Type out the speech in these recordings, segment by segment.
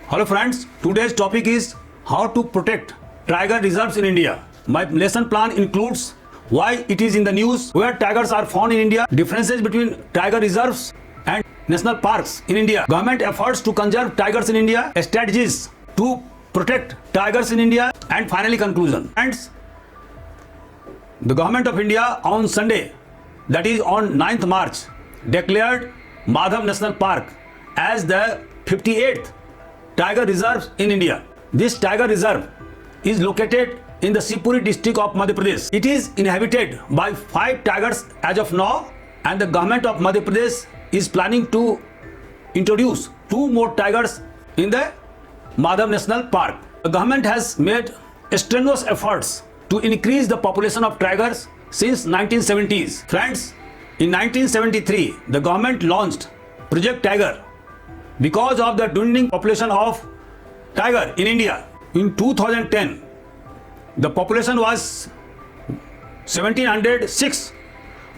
Hello friends, today's topic is how to protect tiger reserves in India. My lesson plan includes why it is in the news, where tigers are found in India, differences between tiger reserves and national parks in India, government efforts to conserve tigers in India, strategies to protect tigers in India, and finally conclusion. Friends, the government of India on Sunday, that is on 9th March, declared Madhav National Park as the 58th tiger reserve in India. This tiger reserve is located in the Shivpuri district of Madhya Pradesh. It is inhabited by 5 tigers as of now, and the government of Madhya Pradesh is planning to introduce 2 more tigers in the Madhav National Park. The government has made strenuous efforts to increase the population of tigers since 1970s. Friends, in 1973, the government launched Project Tiger because of the dwindling population of tiger in India. In 2010, the population was 1706,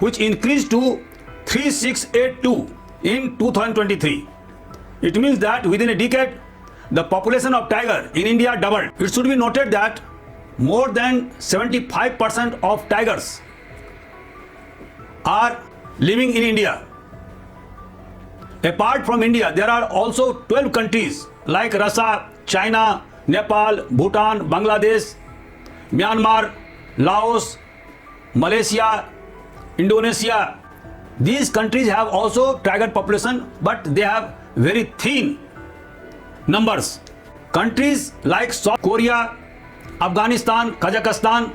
which increased to 3682 in 2023. It means that within a decade, the population of tiger in India doubled. It should be noted that more than 75% of tigers are living in India. Apart from India, there are also 12 countries like Russia, China, Nepal, Bhutan, Bangladesh, Myanmar, Laos, Malaysia, Indonesia. These countries have also tiger population, but they have very thin numbers. Countries like South Korea, Afghanistan, Kazakhstan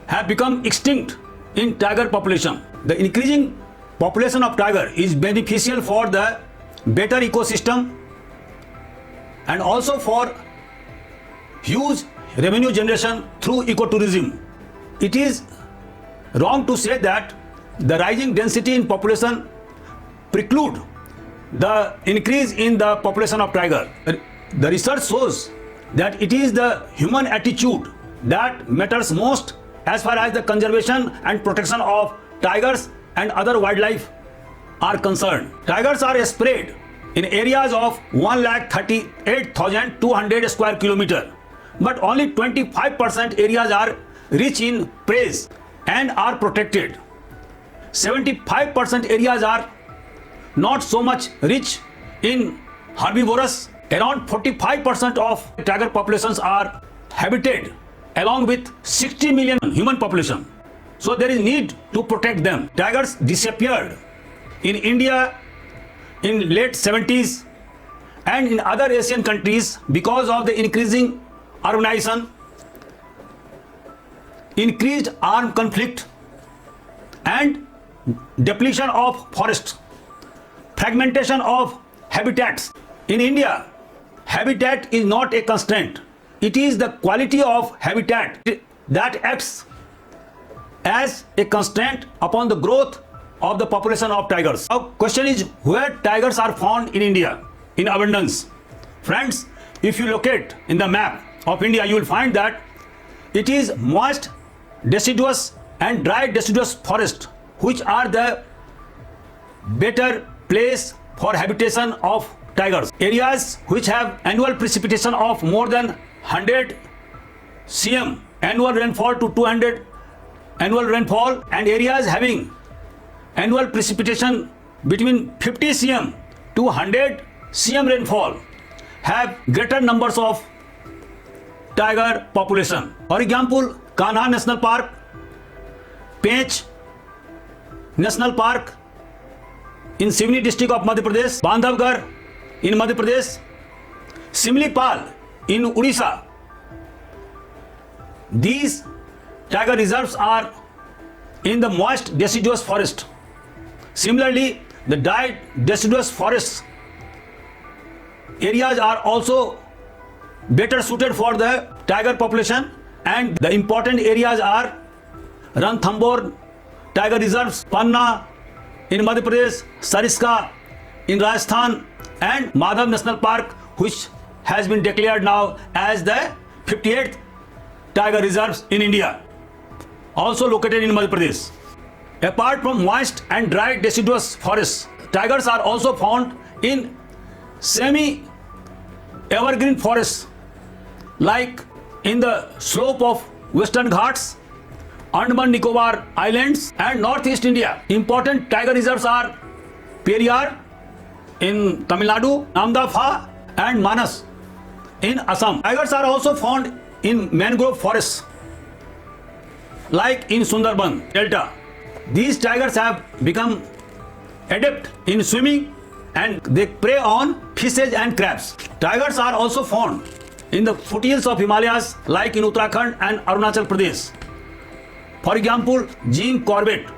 have become extinct in tiger population. The increasing population of tiger is beneficial for the better ecosystem and also for huge revenue generation through ecotourism. It is wrong to say that the rising density in population preclude the increase in the population of tiger. The research shows that it is the human attitude that matters most as far as the conservation and protection of tigers and other wildlife are concerned. Tigers are spread in areas of 1,38,200 square kilometer, but only 25% areas are rich in prey and are protected. 75% areas are not so much rich in herbivorous. Around 45% of tiger populations are habited along with 60 million human population. So there is need to protect them. Tigers disappeared in India in late 70s and in other Asian countries because of the increasing urbanization, increased armed conflict, and depletion of forests, fragmentation of habitats. In India, habitat is not a constraint. It is the quality of habitat that acts as a constraint upon the growth of the population of tigers. Now, question is where tigers are found in India in abundance. Friends, if you locate in the map of India, you will find that it is moist, deciduous and dry deciduous forest which are the better place for habitation of tigers. Areas which have annual precipitation of more than 100 cm, annual rainfall to 200 annual rainfall, and areas having annual precipitation between 50 cm to 100 cm rainfall have greater numbers of tiger population. For example, Kanha National Park, Pench National Park in Sivni district of Madhya Pradesh, Bandhavgarh in Madhya Pradesh, Simlipal in Odisha. These tiger reserves are in the moist deciduous forest. Similarly, the dry deciduous forests areas are also better suited for the tiger population, and the important areas are Ranthambore tiger reserves, Panna in Madhya Pradesh, Sariska in Rajasthan, and Madhav National Park, which has been declared now as the 58th tiger reserves in India, also located in Madhya Pradesh. Apart from moist and dry deciduous forests, tigers are also found in semi-evergreen forests like in the slope of Western Ghats, Andaman Nicobar Islands and Northeast India. Important tiger reserves are Periyar in Tamil Nadu, Namdapha and Manas in Assam. Tigers are also found in mangrove forests like in Sundarban Delta. These tigers have become adept in swimming and they prey on fishes and crabs. Tigers are also found in the foothills of Himalayas like in Uttarakhand and Arunachal Pradesh. For example, Jim Corbett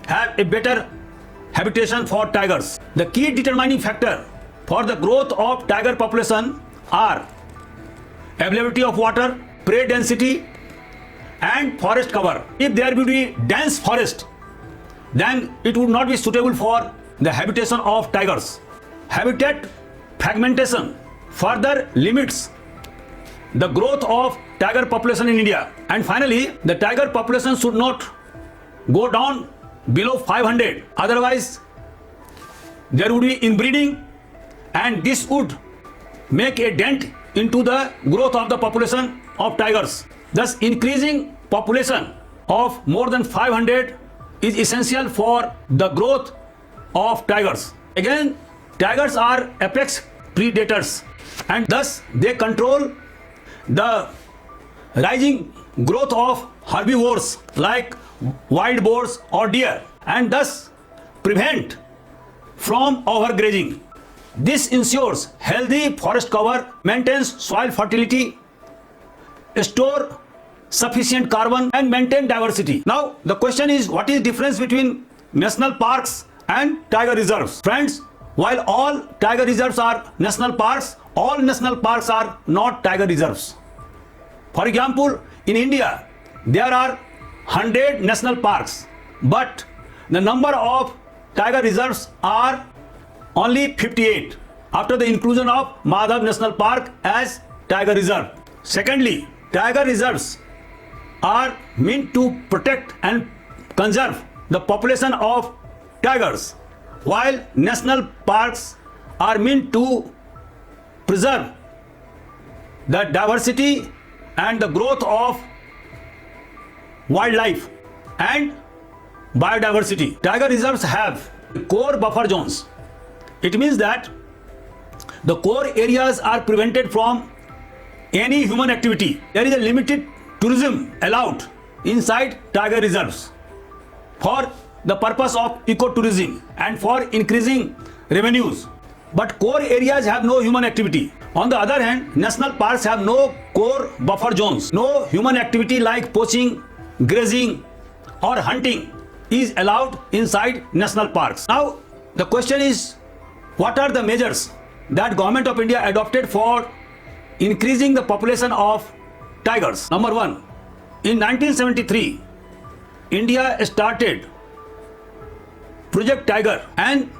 have a better habitation for tigers. The key determining factor for the growth of tiger population are availability of water, prey density and forest cover. If there will be dense forest, then it would not be suitable for the habitation of tigers. Habitat fragmentation further limits the growth of tiger population in India. And finally, the tiger population should not go down below 500. Otherwise, there would be inbreeding and this would make a dent into the growth of the population of tigers. Thus, increasing population of more than 500 is essential for the growth of tigers. Again, tigers are apex predators and thus they control the rising growth of herbivores like wild boars or deer and thus prevent from overgrazing. This ensures healthy forest cover, maintains soil fertility, store sufficient carbon and maintain diversity. Now the question is, what is the difference between national parks and tiger reserves? Friends, while all tiger reserves are national parks, all national parks are not tiger reserves. For example, in India, there are 100 national parks, but the number of tiger reserves are only 58 after the inclusion of Madhav National Park as tiger reserve. Secondly, tiger reserves are meant to protect and conserve the population of tigers, while national parks are meant to preserve the diversity and the growth of wildlife and biodiversity. Tiger reserves have core buffer zones. It means that the core areas are prevented from any human activity. There is a limited tourism allowed inside tiger reserves for the purpose of ecotourism and for increasing revenues. But core areas have no human activity. On the other hand, national parks have no core buffer zones. No human activity like poaching, grazing or hunting is allowed inside national parks. Now the question is, what are the measures that Government of India adopted for increasing the population of tigers? Number one, in 1973, India started Project Tiger, and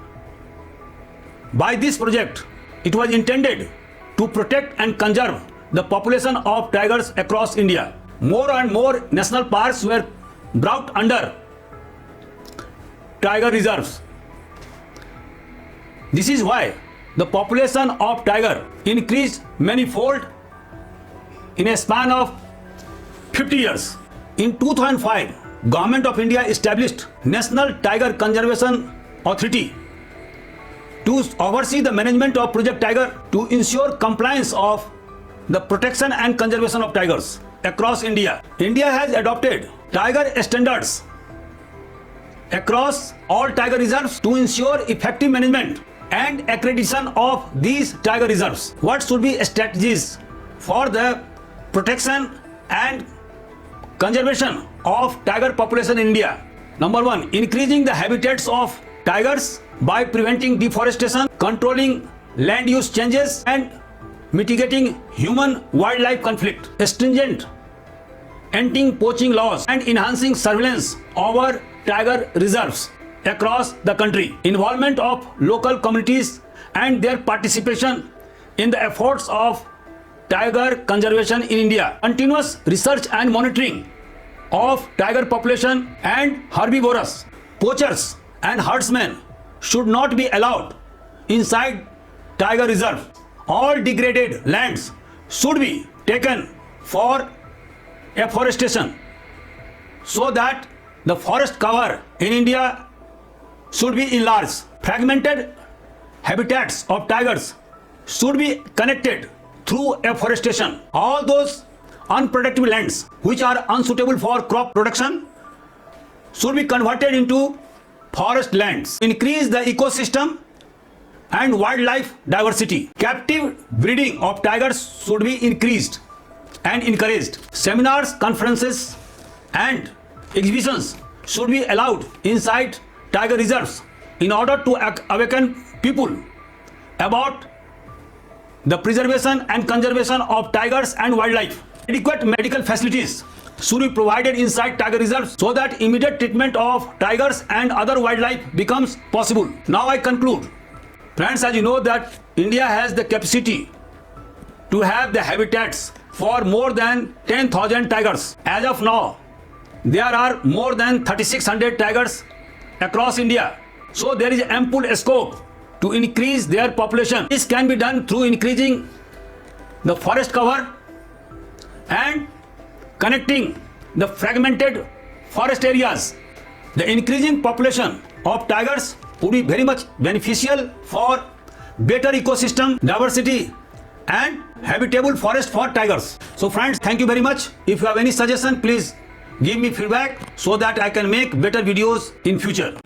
by this project, it was intended to protect and conserve the population of tigers across India. More and more national parks were brought under tiger reserves. This is why the population of tiger increased manifold in a span of 50 years. In 2005, Government of India established National Tiger Conservation Authority to oversee the management of Project Tiger to ensure compliance of the protection and conservation of tigers across India. India has adopted tiger standards across all tiger reserves to ensure effective management and accreditation of these tiger reserves. What should be strategies for the protection and conservation of tiger population in India? Number one, increasing the habitats of tigers by preventing deforestation, controlling land use changes and mitigating human-wildlife conflict, stringent anti-poaching laws and enhancing surveillance over tiger reserves across the country, involvement of local communities and their participation in the efforts of tiger conservation in India, continuous research and monitoring of tiger population and herbivorous. Poachers and herdsmen should not be allowed inside tiger reserve. All degraded lands should be taken for afforestation so that the forest cover in India should be enlarged. Fragmented habitats of tigers should be connected through afforestation. All those unproductive lands which are unsuitable for crop production should be converted into forest lands. Increase the ecosystem and wildlife diversity. Captive breeding of tigers should be increased and encouraged. Seminars, conferences and exhibitions should be allowed inside tiger reserves in order to awaken people about the preservation and conservation of tigers and wildlife. Adequate medical facilities should be provided inside tiger reserves so that immediate treatment of tigers and other wildlife becomes possible. Now I conclude. Friends, as you know that India has the capacity to have the habitats for more than 10,000 tigers. As of now, there are more than 3,600 tigers across India. So there is ample scope to increase their population. This can be done through increasing the forest cover and connecting the fragmented forest areas. The increasing population of tigers would be very much beneficial for better ecosystem diversity and habitable forest for tigers. So friends, thank you very much. If you have any suggestion, please give me feedback so that I can make better videos in future.